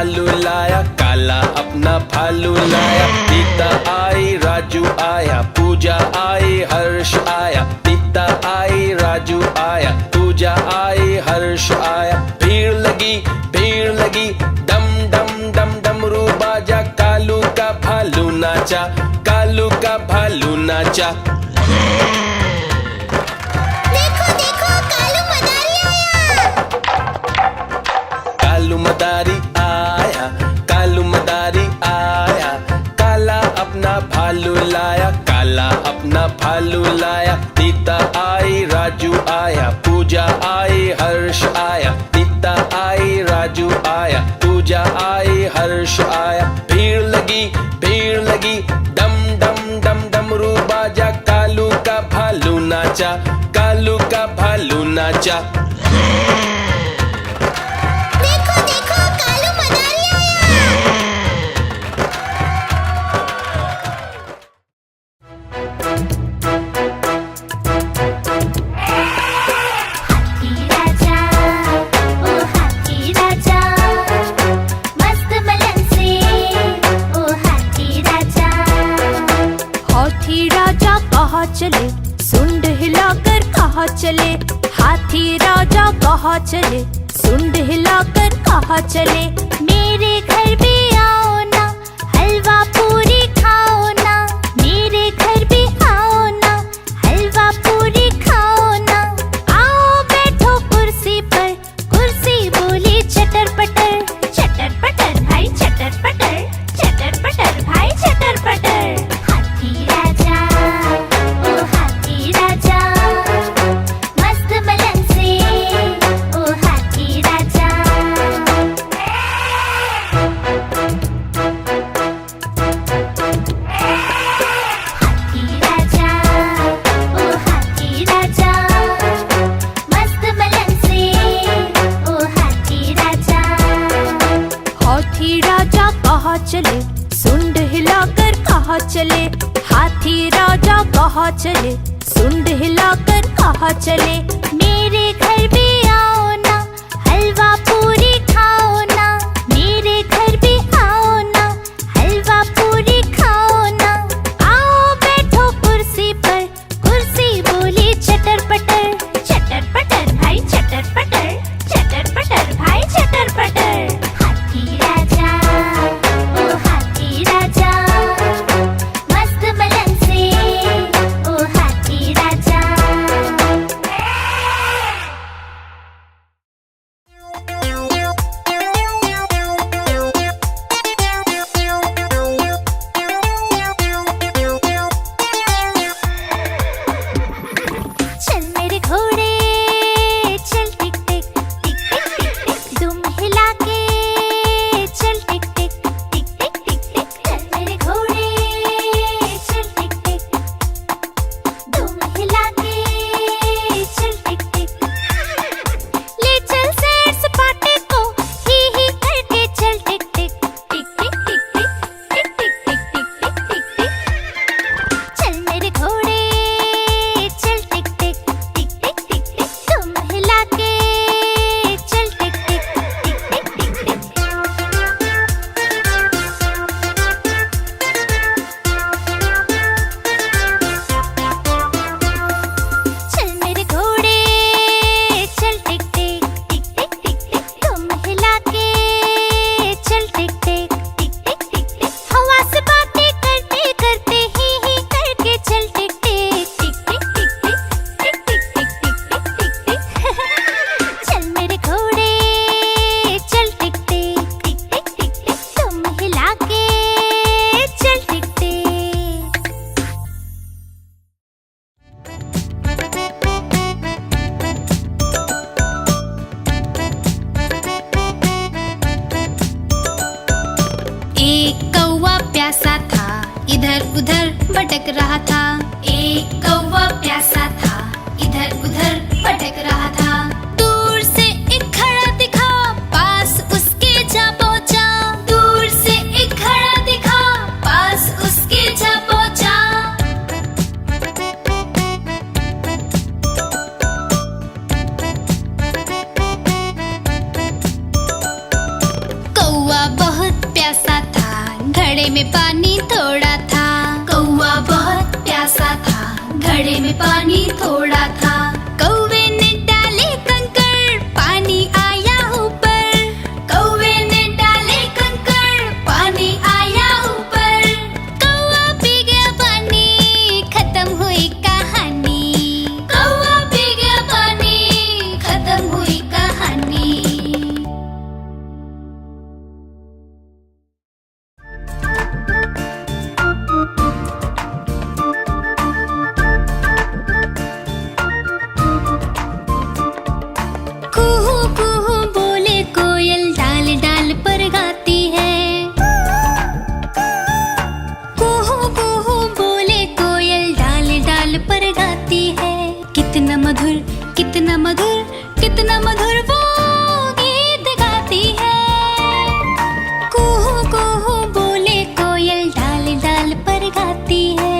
भालू लाया, काला अपना भालू लाया। सीता आई, राजू आया, पूजा आई, हर्ष आया। सीता आई, राजू आया, पूजा आई, हर्ष आया। भीड़ लगी, डम डम डम डमरू बाजा। कालू का भालू नाचा, कालू का भालू नाचा। देखो देखो, कालू मदारी आया। कालू मदारी आया, कालू मदारी आया। काला अपना भालू लाया, काला अपना भालू लाया। सीता आई, राजू आया, पूजा आई, हर्ष आया। सीता आई, राजू आया, पूजा आई, हर्ष आया। भीड़ लगी, डम डम डम डमरू बाजा। कालू का भालू नाचा, कालू का भालू नाचा। देखो देखो, कालू मदारी आया। हाथी राजा, ओ हाथी राजा, मस्त बलन से, ओ हाथी राजा। हाथी राजा कहाँ चले, सुंड हिलाकर कहाँ चले। हाथी राजा कहाँ चले, सुंड हिलाकर कहाँ चले। मेरे घर भी आओ ना, हलवा पूरी खाओ ना। मेरे घर भी आओ ना, हलवा पूरी खाओ ना। आओ बैठो कुर्सी पर, कुर्सी बोली चटर पटर। चटर पटर भाई चटर पटर, चटर पटर भाई चटर पटर। हाथी राजा, ओ हाथी राजा, मस्त बलन से, ओ हाथी राजा। हाथी राजा, ओ हाथी राजा, मस्त बलन से, ओ हाथी राजा। हाथी राजा कहाँ चले, सुंड हिलाकर कहाँ चले। हाथी राजा कहाँ चले, सुंड हिलाकर कहाँ चले। मेरे घर भी आओ ना, हलवा पूरी खाओ ना। मेरे घर भी आओ ना, हलवा पूरी खाओ ना। आओ बैठो कुर्सी पर, कुर्सी बोली चटर पटर। चटर पटर भाई चटर पटर, चटर पटर भाई चटर पटर। हाथी राजा, ओ हाथी राजा, मस्त बलन से, ओ हाथी राजा। चल मेरे घोड़े, चल टिक टिक टिक टिक टिक टिक। दुम हिला के चल टिक टिक टिक टिक टिक टिक। चल मेरे घोड़े, चल टिक टिक, दुम हिला के चल टिक टिक। ले चल सैर सपाटे को, ही करके चल टिक टिक टिक टिक टिक टिक टिक टिक टिक टिक टिक टिक। चल मेरे घोड़े, चल टिक टिक टिक टिक टिक टिक। तुम हिला के चल टिक टिक टिक टिक टिक टिक। चल मेरे घोड़े, चल टिक टिक टिक टिक टिक टिक। तुम हिला के चल टिक टिक टिक टिक टिक टिक। हवा से बातें करते करते ही करके चल टिक टिक टिक टिक टिक टिक टिक टिक टिक टिक टिक टिक। चल मेरे घोड़े, चल टिक टिक टिक टिक टिक टिक। तुम हिला के चल टिक टिक। एक कौवा प्यासा था, इधर उधर भटक रहा था। एक कौवा प्यासा था, इधर उधर भटक रहा था। दूर से एक घड़ा दिखा, पास उसके जा पहुंचा। दूर से एक घड़ा दिखा, पास उसके जा पहुंचा। कौवा में पानी थोड़ा था। कौवा बहुत प्यासा था, घड़े में पानी थोड़ा था। कौवे ने डाले कंकड़, पानी आया ऊपर। कौवे ने डाले कंकड़, पानी आया ऊपर। कौवा पी गया पानी, खत्म हुई कहानी। कौवा पी गया पानी, खत्म हुई कहानी। कुहू कुहू बोले कोयल, डाल डाल पर गाती है। कुहू कुहू बोले कोयल, डाल डाल पर गाती है। कितना मधुर, कितना मधुर, कितना मधुर वो गीत गाती है। कुहू कुहू बोले कोयल, डाल डाल पर गाती है।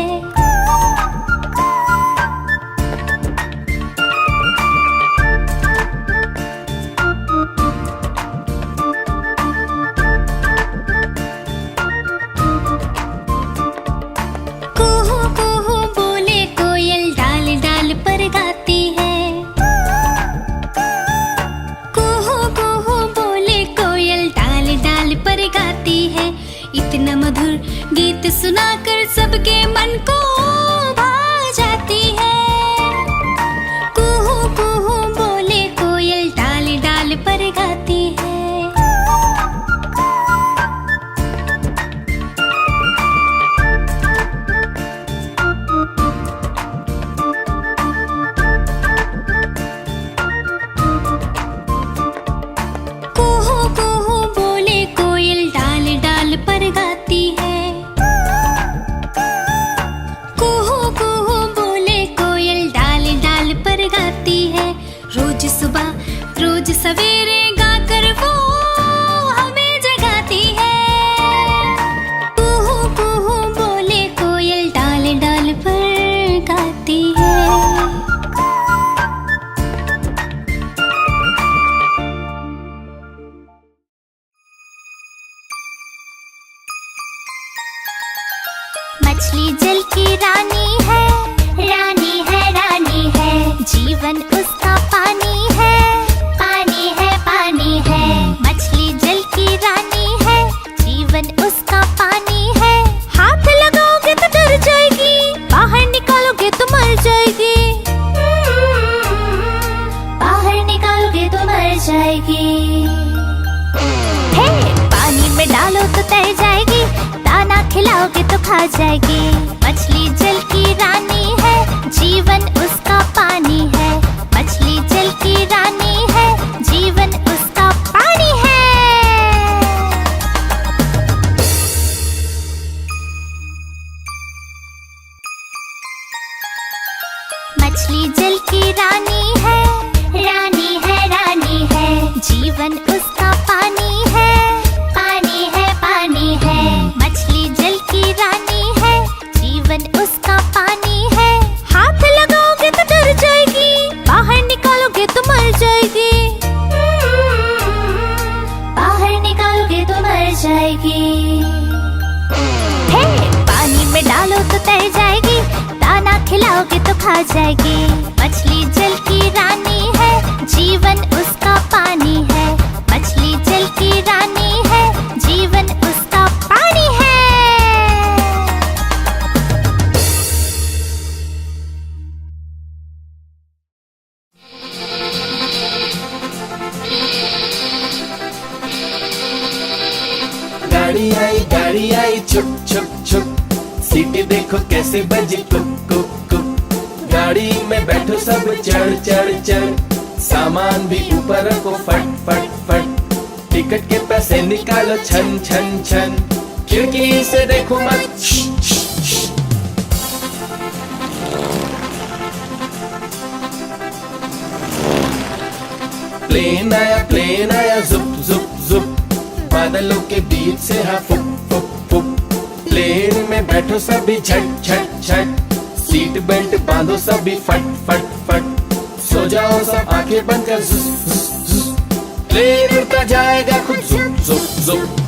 कुहू कुहू बोले कोयल, डाल डाल पर गाती है। कुहू कुहू बोले कोयल, डाल डाल पर गाती है। इतना मधुर गीत सुनाकर सबके मन को भा जाती है। कुहू कुहू बोले कोयल, डाल डाल पर गाती है। कुहू कुहू बोले कोयल, डाल डाल पर गाती है। कुहू कुहू बोले कोयल, डाल डाल पर गाती है। रोज सुबह रोज सवेरे गाकर वो हमें जगाती है। कुहू कुहू बोले कोयल, डाल डाल पर गाती है। मछली जल की रानी है, रानी है, रानी है। जीवन उसका पानी है, पानी है, पानी है। मछली जल की रानी है, जीवन उसका पानी है। हाथ लगाओगे तो डर जाएगी, बाहर निकालोगे तो मर जाएगी। बाहर निकालोगे तो मर जाएगी। हे, पानी में डालो तो तैर जाएगी, दाना खिलाओगे तो खा जाएगी। मछली जल की रानी है, जीवन उसका पानी है। मछली जल की रानी है, जीवन उसका पानी है। मछली जल की रानी है, रानी है, रानी है। जीवन उसका पानी है, पानी है, पानी है। मछली जल की रानी है, जीवन उसका पानी है। हाथ लगाओगे तो डर जाएगी, बाहर निकालोगे तो मर जाएगी। बाहर निकालोगे तो मर जाएगी। हे, पानी में डालो तो तैर जाएगी, दाना खिलाओगे तो खा जाएगी। मछली जल की रानी है, जीवन उसका पानी है। मछली जल की रानी है, जीवन उसका पानी है। गाड़ी आई छुप छुप छुप। सीटी देखो कैसे बजी कुक कुक कुक। गाड़ी में बैठो सब चढ़ चढ़ चढ़। सामान भी ऊपर रखो फट फट फट। टिकट के पैसे निकालो छन छन छन। खिड़की से देखो मत। प्लेन आया जुप जुप जुप। बादलों के बीच से हाँ फुक फुक फुक। प्लेन में बैठो सभी झट झट झट। सीट बेल्ट बांधो सभी फट फट फट। सो जाओ सब आंखें बंद कर जुस जुस जुस। प्लेन उड़ता जाएगा खुद जुप जुप जुप।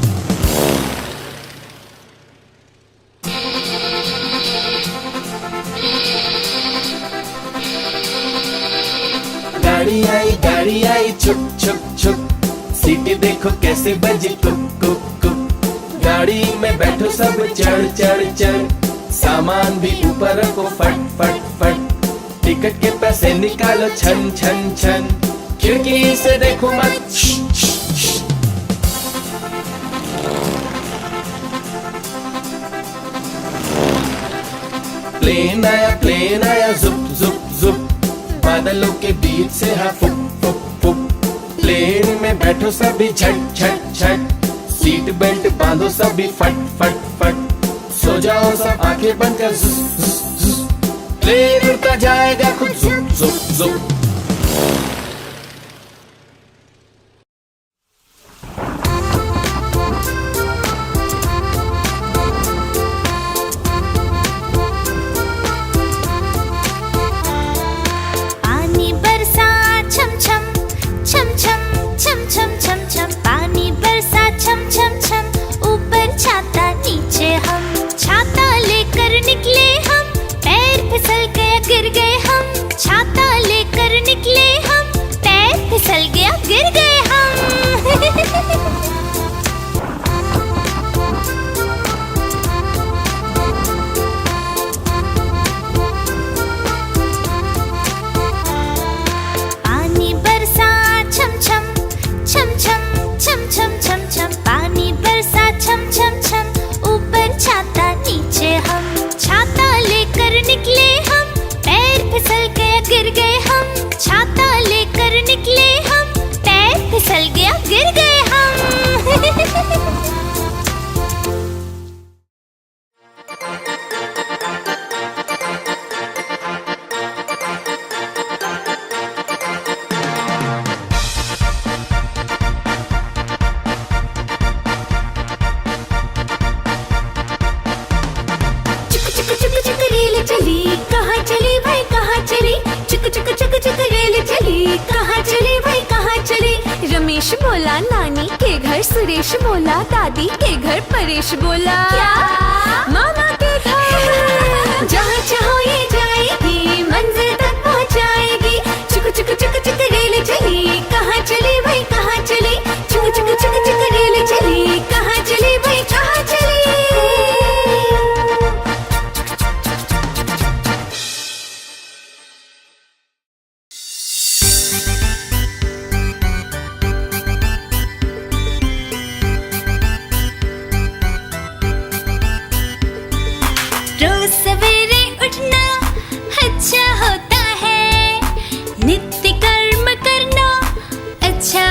गाड़ी आई छुक छुक छुक, सीटी देखो कैसे बजी कुक कुक कुक। गाड़ी में बैठो सब चढ़ चढ़ चढ़, सामान भी ऊपर रखो फट फट फट। टिकट के पैसे निकालो छन छन छन, खिड़की से देखो मत। प्लेन आया जुप जुप जुप, बादलों के बीच से हाँ फुक फुक फुक। प्लेन में बैठो सभी झट झट झट, सीट बेल्ट बांधो सभी फट फट फट। सो जाओ सब आंखें बंद कर जुस जुस जुस, प्लेन उड़ता जाएगा खुद जुप जुप जुप। पानी बरसा छम छम छम छम छम छम छम छम, पानी बरसा छम छम छम। ऊपर छाता नीचे हम, छाता लेकर निकले हम, पैर फिसल गया गिर गए हम। छाता लेकर निकले हम, पैर फिसल गया गिर गए हम। पानी बरसा छम छम छम छम छम छम छम छम, पानी बरसा छम छम छम। ऊपर छाता नीचे हम, छाता लेकर निकले हम, पैर फिसल गया गिर गए हम। छाता लेकर निकले हम, पैर फिसल गया गिर गए हम। चुक चुक चुक रेल चली, कहाँ चली भाई कहाँ चली। चुक चुक चुक चुक रेल चली, कहाँ चली भाई कहाँ चली। रमेश बोला नानी के घर, सुरेश बोला दादी के घर, परेश बोला क्या मामा के घर। जहाँ चाहो ये जाएगी, मंजिल तक पहुँचाएगी। चुक चुक चुक चुक रेल चली, कहाँ चली भाई कहाँ चली। चुक चुक चुक चुक रेल चली, कहाँ चली भाई कहाँ चली। रोज सवेरे उठना अच्छा होता है, नित्य कर्म करना अच्छा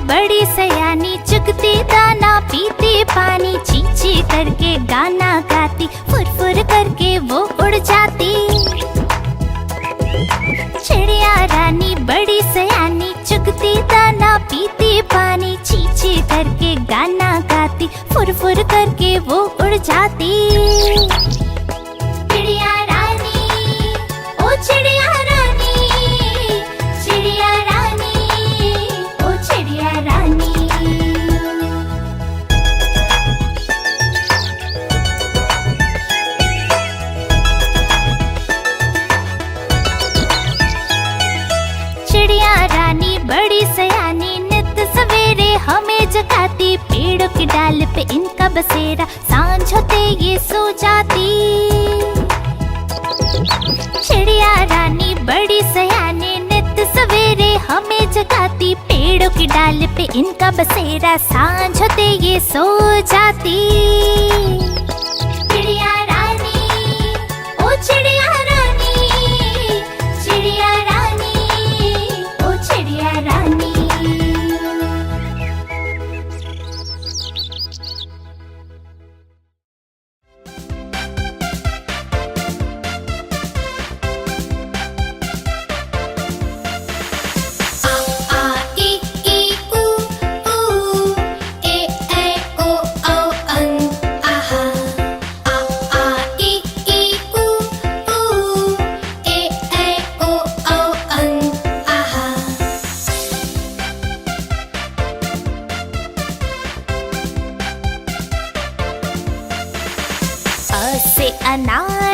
बड़ी सयानी, चुगती दाना पीती पानी, ची ची करके गाना गाती, फुर फुर करके वो उड़ जाती। चिड़िया रानी बड़ी सयानी, चुगती दाना पीती पानी, ची ची करके गाना गाती, फुर फुर करके वो उड़ जाती। चिड़िया रानी, ओ चिड़िया रानी, चिड़िया रानी, ओ चिड़िया रानी। चिड़िया रानी बड़ी सयानी, नित सवेरे हमें जगाती, पेड़ों की डाल पे इनका बसेरा, सांझ होते ये सो जाती। चिड़िया रानी बड़ी सयानी, नित सवेरे हमें जगाती, पेड़ों की डाल पे इनका बसेरा, सांझ होते ये सो जाती। चिड़िया रानी, ओ चिड़िया रानी, चिड़िया रानी, ओ चिड़िया रानी। आ ई ऊ ए ऐ ओ औ अं आहा। आ ई ऊ ए ऐ ओ औ अं आहा। अ से अनार,